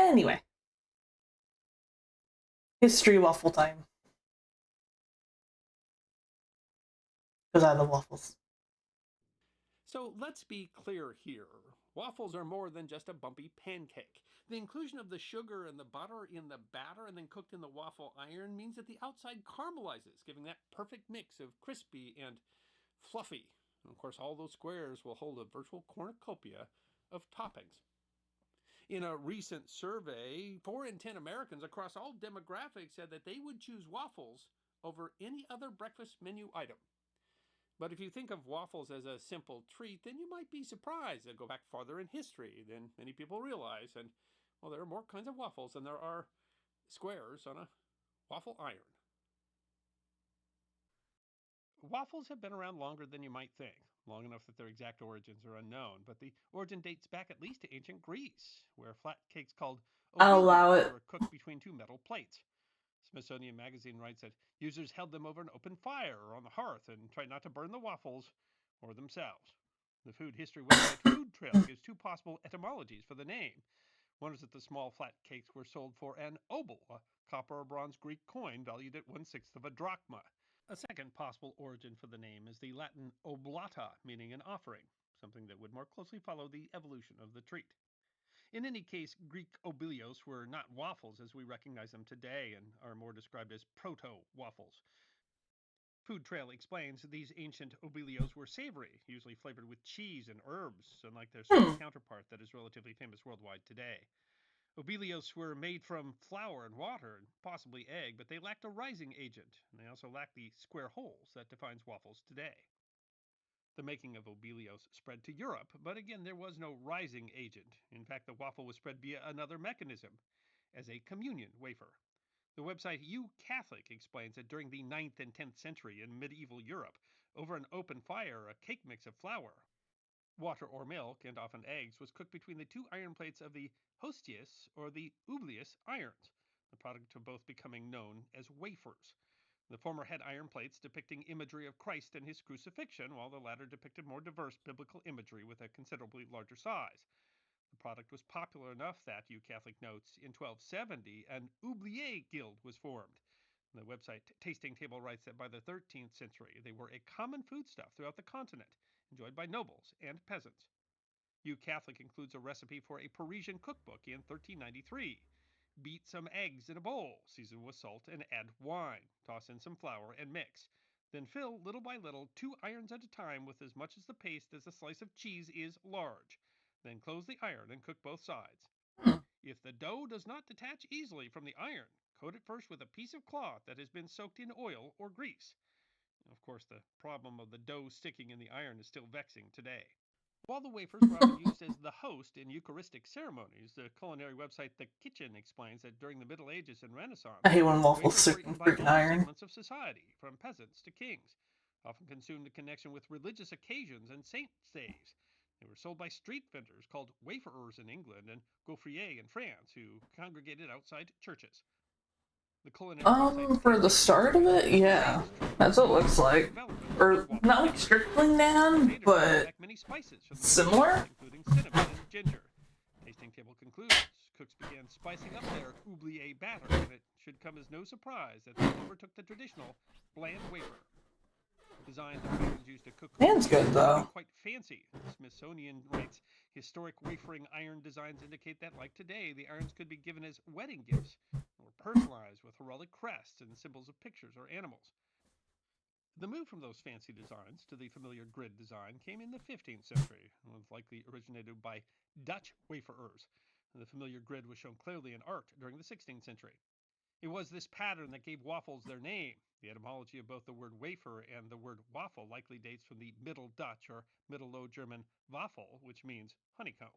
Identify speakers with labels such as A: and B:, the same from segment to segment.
A: Anyway, history waffle time. Because I love waffles.
B: So let's be clear here. Waffles are more than just a bumpy pancake. The inclusion of the sugar and the butter in the batter and then cooked in the waffle iron means that the outside caramelizes, giving that perfect mix of crispy and fluffy. And of course, all those squares will hold a virtual cornucopia of toppings. In a recent survey, 4 in 10 Americans across all demographics said that they would choose waffles over any other breakfast menu item. But if you think of waffles as a simple treat, then you might be surprised. They go back farther in history than many people realize. And, well, there are more kinds of waffles than there are squares on a waffle iron. Waffles have been around longer than you might think, long enough that their exact origins are unknown, but the origin dates back at least to ancient Greece, where flat cakes called
A: I'll allow
B: obelios
A: it.
B: were cooked between two metal plates. Smithsonian Magazine writes that users held them over an open fire or on the hearth and tried not to burn the waffles or themselves. The food history website Food Trail gives two possible etymologies for the name. One is that the small flat cakes were sold for an obol, a copper or bronze Greek coin valued at 1/6 of a drachma. A second possible origin for the name is the Latin oblata, meaning an offering, something that would more closely follow the evolution of the treat. In any case, Greek obelios were not waffles as we recognize them today and are more described as proto-waffles. Food Trail explains these ancient obelios were savory, usually flavored with cheese and herbs, unlike their sweet
A: Hmm.
B: counterpart that is relatively famous worldwide today. Obelios were made from flour and water and possibly egg, but they lacked a rising agent, and they also lacked the square holes that defines waffles today. The making of obelios spread to Europe, but again, there was no rising agent. In fact, the waffle was spread via another mechanism, as a communion wafer. The website You Catholic explains that during the 9th and 10th century in medieval Europe, over an open fire, a cake mix of flour, water or milk, and often eggs was cooked between the two iron plates of the hostius or the oublious irons, the product of both becoming known as wafers. The former had iron plates depicting imagery of Christ and his crucifixion, while the latter depicted more diverse biblical imagery with a considerably larger size. The product was popular enough that, You Catholic notes, in 1270 an oubliette guild was formed. The website Tasting Table writes that by the 13th century they were a common foodstuff throughout the continent, enjoyed by nobles and peasants. You Catholic includes a recipe for a Parisian cookbook in 1393. Beat some eggs in a bowl, season with salt, and add wine. Toss in some flour and mix. Then fill little by little 2 irons at a time with as much of the paste as a slice of cheese is large. Then close the iron and cook both sides.
A: Hmm.
B: If the dough does not detach easily from the iron, coat it first with a piece of cloth that has been soaked in oil or grease. Of course, the problem of the dough sticking in the iron is still vexing today. While the wafers were often used as the host in Eucharistic ceremonies, the culinary website The Kitchen explains that during the Middle Ages and
A: I
B: Renaissance,
A: hate when waffles
B: wafers were
A: stick in
B: eaten by
A: freaking
B: all
A: iron.
B: segments of society, from peasants to kings, often consumed in connection with religious occasions and saints' days. They were sold by street vendors called waferers in England and gaufriers in France, who congregated outside churches. The culinary website
A: For the
B: Tasting
A: start of
B: History
A: it, yeah.
B: praised
A: That's what it looks
B: the
A: like.
B: development of the
A: Or,
B: waffle
A: not like
B: maker.
A: strictly
B: It
A: nan,
B: later brought
A: but
B: back many spices from the Middle Ages,
A: similar?
B: including cinnamon and ginger. Tasting Table concludes cooks began spicing up their oubliette batter, and it should come as no surprise that they overtook the traditional bland wafer. Designs of irons used to cook
A: Nan's good,
B: obelios became
A: though.
B: quite fancy. The Smithsonian writes historic wafering iron designs indicate that, like today, the irons could be given as wedding gifts or personalized with heraldic crests and symbols of pictures or animals. The move from those fancy designs to the familiar grid design came in the 15th century and was likely originated by Dutch waferers. The familiar grid was shown clearly in art during the 16th century. It was this pattern that gave waffles their name. The etymology of both the word wafer and the word waffle likely dates from the Middle Dutch or Middle Low German Waffel, which means honeycomb.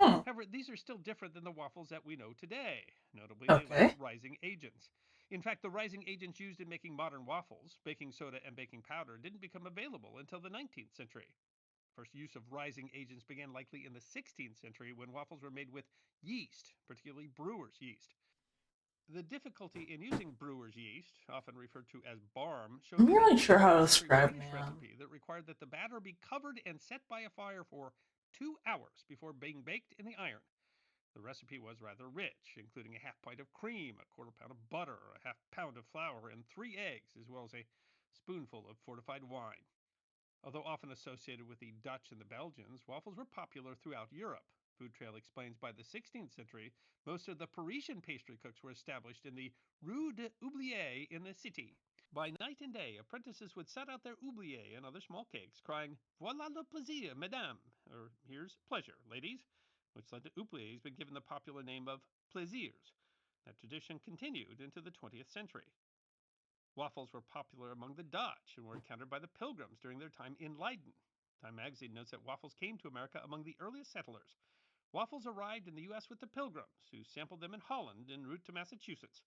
A: Hmm.
B: However, these are still different than the waffles that we know today. Notably, they lack
A: Okay.
B: rising agents. In fact, the rising agents used in making modern waffles, baking soda and baking powder, didn't become available until the 19th century. First use of rising agents began likely in the 16th century when waffles were made with yeast, particularly brewer's yeast. The difficulty in using brewer's yeast, often referred to as barm, showed
A: I'm
B: that
A: not
B: a
A: really sure how to
B: 19th century
A: describe
B: British
A: nan.
B: recipe that required that the batter be covered and set by a fire for 2 hours before being baked in the iron. The recipe was rather rich, including a half pint of cream, a quarter pound of butter, a half pound of flour, and 3 eggs, as well as a spoonful of fortified wine. Although often associated with the Dutch and the Belgians, waffles were popular throughout Europe. Food Trail explains by the 16th century, most of the Parisian pastry cooks were established in the Rue de Oublier in the city. By night and day, apprentices would set out their oubliette and other small cakes, crying, Voilà le plaisir, mesdames, or here's pleasure, ladies, which led to oubliettes being given the popular name of plaisirs. That tradition continued into the 20th century. Waffles were popular among the Dutch and were encountered by the Pilgrims during their time in Leiden. Time magazine notes that waffles came to America among the earliest settlers. Waffles arrived in the U.S. with the Pilgrims, who sampled them in Holland en route to Massachusetts.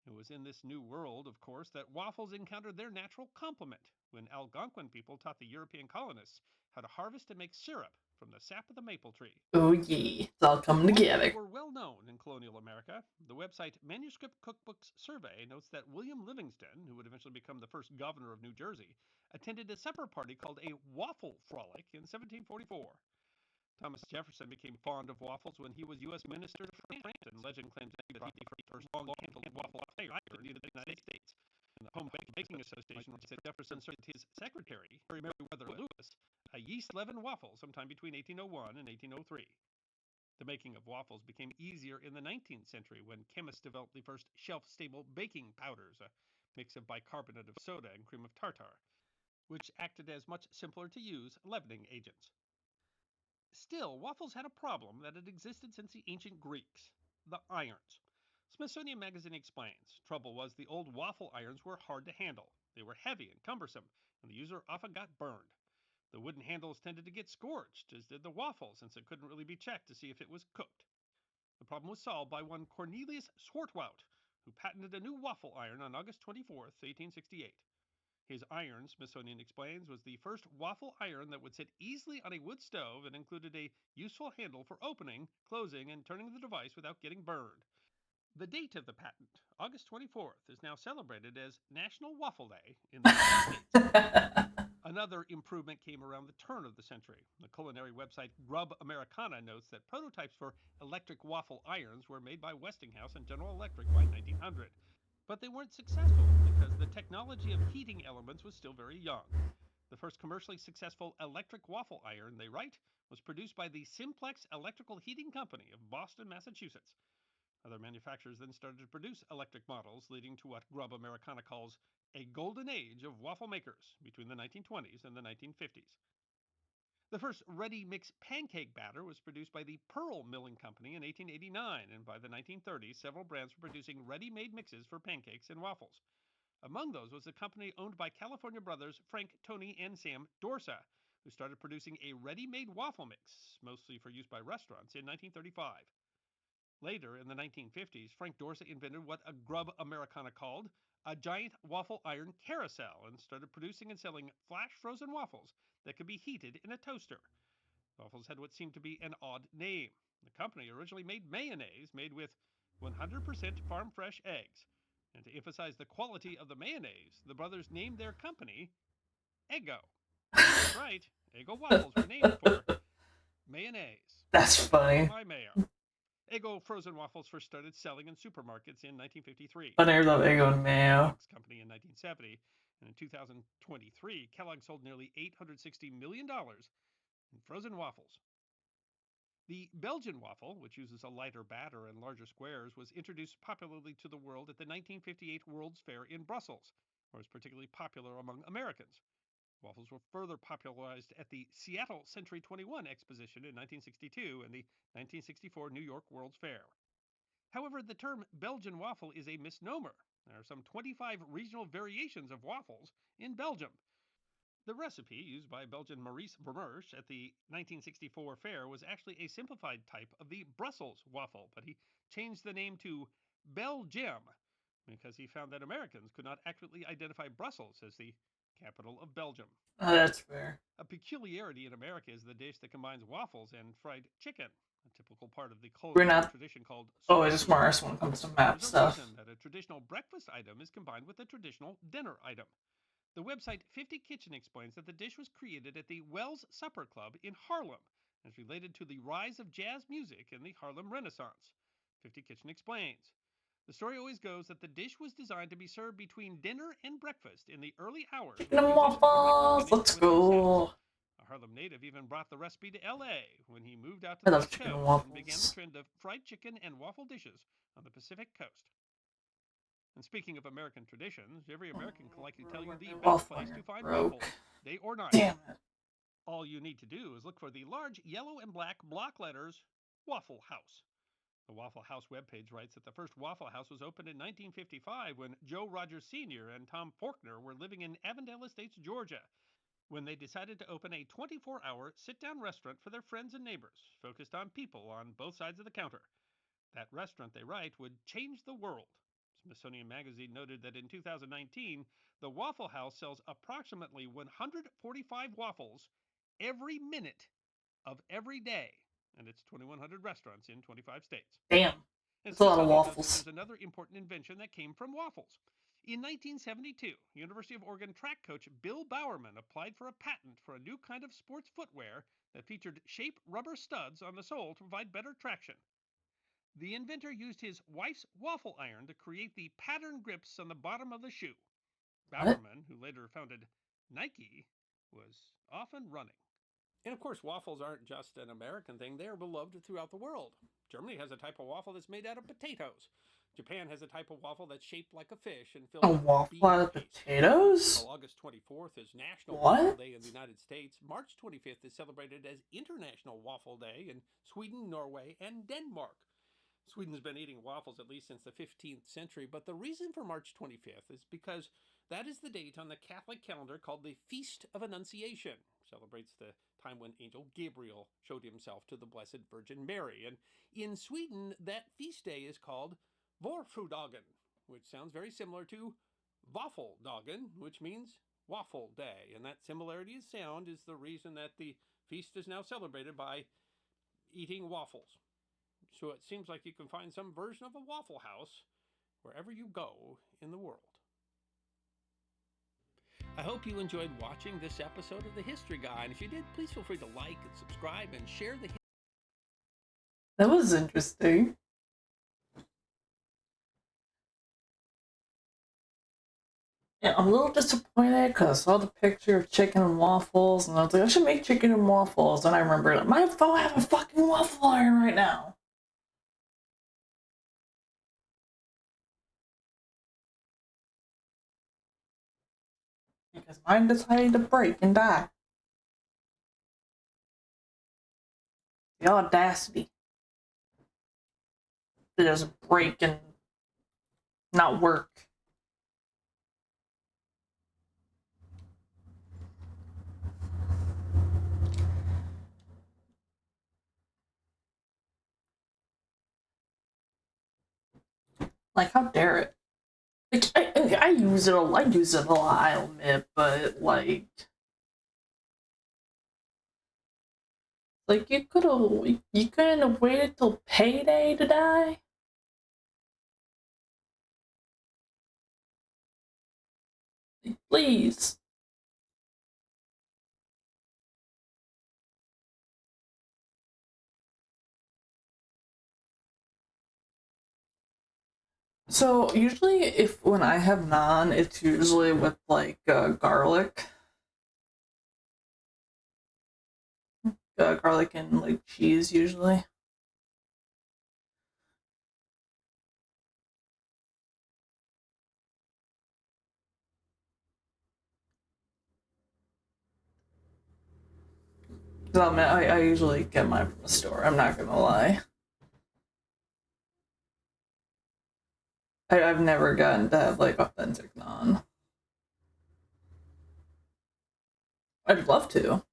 B: It was in this new world, of course, that waffles encountered their natural complement when Algonquin people taught the European colonists how to harvest and make syrup from the sap of the maple tree.
A: Oh, yeah. It's all coming
B: Waffles
A: together.
B: were well known in colonial America. The website Manuscript Cookbooks Survey notes that William Livingston, who would eventually become the first governor of New Jersey, attended a supper party called a waffle frolic in 1744. Thomas Jefferson became fond of waffles when he was U.S. Minister to France, and legend claims that he brought the first long-handled waffle iron to the United States. And the Home Baking Association writes that Jefferson served his secretary, Meriwether Lewis, a yeast-leavened waffle sometime between 1801 and 1803. The making of waffles became easier in the 19th century when chemists developed the first shelf-stable baking powders, a mix of bicarbonate of soda and cream of tartar, which acted as much simpler to use leavening agents. Still, waffles had a problem that had existed since the ancient Greeks: the irons. Smithsonian Magazine explains trouble was the old waffle irons were hard to handle. They were heavy and cumbersome, and the user often got burned. The wooden handles tended to get scorched, as did the waffle, since it couldn't really be checked to see if it was cooked. The problem was solved by one Cornelius Swartwout, who patented a new waffle iron on August 24, 1868. His iron, Smithsonian explains, was the first waffle iron that would sit easily on a wood stove and included a useful handle for opening, closing, and turning the device without getting burned. The date of the patent, August 24th, is now celebrated as National Waffle Day in the United States. Another improvement came around the turn of the century. The culinary website Grub Americana notes that prototypes for electric waffle irons were made by Westinghouse and General Electric by 1900. But they weren't successful because the technology of heating elements was still very young. The first commercially successful electric waffle iron, they write, was produced by the Simplex Electrical Heating Company of Boston, Massachusetts. Other manufacturers then started to produce electric models, leading to what Grub Americana calls a golden age of waffle makers between the 1920s and the 1950s. The first ready mix pancake batter was produced by the Pearl Milling Company in 1889, and by the 1930s, several brands were producing ready made mixes for pancakes and waffles. Among those was a company owned by California brothers Frank, Tony, and Sam Dorsa, who started producing a ready made waffle mix, mostly for use by restaurants, in 1935. Later, in the 1950s, Frank Dorsa invented what a Grub Americana called a giant waffle iron carousel and started producing and selling flash frozen waffles that could be heated in a toaster. Waffles had what seemed to be an odd name. The company originally made mayonnaise made with 100% farm fresh eggs. And to emphasize the quality of the mayonnaise, the brothers named their company Eggo. That's right, Eggo waffles were named for mayonnaise.
A: That's funny.
B: My mayo. Eggo frozen waffles first started selling in supermarkets in 1953.
A: I never love Eggo and mayo.
B: Kellogg's Company in 1970, and in 2023, Kellogg sold nearly $860 million in frozen waffles. The Belgian waffle, which uses a lighter batter and larger squares, was introduced popularly to the world at the 1958 World's Fair in Brussels, where it was particularly popular among Americans. Waffles were further popularized at the Seattle Century 21 Exposition in 1962 and the 1964 New York World's Fair. However, the term Belgian waffle is a misnomer. There are some 25 regional variations of waffles in Belgium. The recipe used by Belgian Maurice Vermersch at the 1964 fair was actually a simplified type of the Brussels waffle, but he changed the name to Belgium because he found that Americans could not accurately identify Brussels as the capital of Belgium.
A: Oh, that's fair.
B: A peculiarity in America is the dish that combines waffles and fried chicken, a typical part of the culinary tradition called
A: always the smartest when it comes to map
B: There's
A: stuff.
B: a reason that a traditional breakfast item is combined with a traditional dinner item. The website 50 Kitchen explains that the dish was created at the Wells Supper Club in Harlem and is related to the rise of jazz music in the Harlem Renaissance. 50 Kitchen explains. The story always goes that the dish was designed to be served between dinner and breakfast in the early hours
A: Chicken
B: when
A: and
B: musicians were likely
A: waffles.
B: finished
A: Let's
B: with their sets.
A: go.
B: A Harlem native even brought the recipe to LA when he moved out to
A: I
B: the
A: love
B: West
A: chicken and
B: Coast and began the
A: waffles.
B: trend of fried chicken and waffle dishes on the Pacific Coast. And speaking of American traditions, every American can likely tell you the best
A: Waffle
B: place to
A: iron
B: find
A: broke.
B: waffles, day or night.
A: Damn it.
B: All you need to do is look for the large yellow and black block letters Waffle House. The Waffle House webpage writes that the first Waffle House was opened in 1955 when Joe Rogers Sr. and Tom Faulkner were living in Avondale Estates, Georgia, when they decided to open a 24-hour sit-down restaurant for their friends and neighbors, focused on people on both sides of the counter. That restaurant, they write, would change the world. Smithsonian Magazine noted that in 2019, the Waffle House sells approximately 145 waffles every minute of every day, and it's 2,100 restaurants in 25 states.
A: Damn.
B: And
A: That's a lot of
B: Smithsonian notes that
A: waffles.
B: there's another important invention that came from waffles. In 1972, University of Oregon track coach Bill Bowerman applied for a patent for a new kind of sports footwear that featured shape rubber studs on the sole to provide better traction. The inventor used his wife's waffle iron to create the pattern grips on the bottom of the shoe.
A: What?
B: Bowerman, who later founded Nike, was often running. And of course, waffles aren't just an American thing, they are beloved throughout the world. Germany has a type of waffle that's made out of potatoes. Japan has a type of waffle that's shaped like a fish and
A: A
B: filled with
A: waffle
B: bean
A: out of
B: paste.
A: potatoes?
B: While August 24th is National Waffle
A: What?
B: Day in the United States, March 25th is celebrated as International Waffle Day in Sweden, Norway, and Denmark. Sweden's been eating waffles at least since the 15th century, but the reason for March 25th is because that is the date on the Catholic calendar called the Feast of Annunciation. Celebrates the time when Angel Gabriel showed himself to the Blessed Virgin Mary. And in Sweden, that feast day is called Vårfrudagen, which sounds very similar to Waffeldagen, which means waffle day. And that similarity of sound is the reason that the feast is now celebrated by eating waffles. So it seems like you can find some version of a Waffle House wherever you go in the world. I hope you enjoyed watching this episode of The History Guy, and if you did, please feel free to like and subscribe and share the.
A: That was interesting. Yeah, I'm a little disappointed because I saw the picture of chicken and waffles, and I was like, I should make chicken and waffles. And I remember, like, my phone have a fucking waffle iron right now. Because mine decided to break and die. The audacity to just break and not work. Like, how dare it? Like, I use it a lot, I'll admit, but like you couldn't have waited till payday to die. Please. So usually, if when I have naan, it's usually with like garlic, garlic and like cheese usually. So I usually get mine from the store. I'm not gonna lie. I've never gotten to have like authentic naan. I'd love to,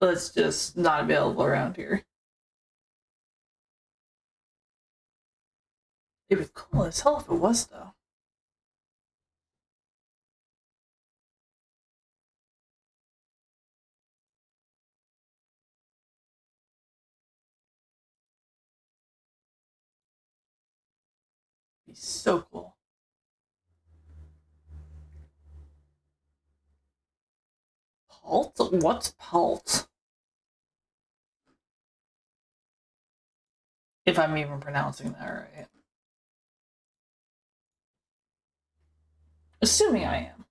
A: but it's just not available around here. It'd be cool as hell if it was though. It'd be so cool. Pult? What's pult? If I'm even pronouncing that right. Assuming I am.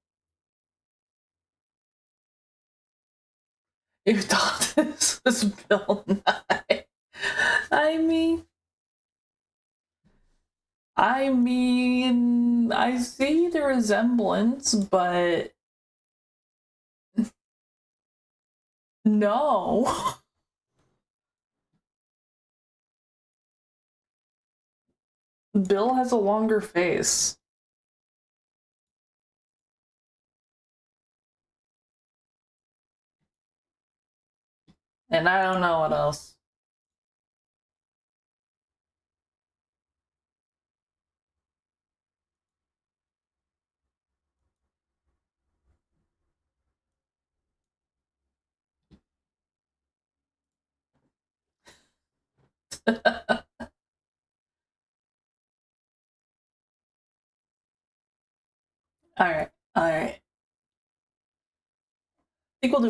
A: You thought this was Bill Nye. I mean, I see the resemblance, but no. Bill has a longer face. And I don't know what else. All right. I think we'll do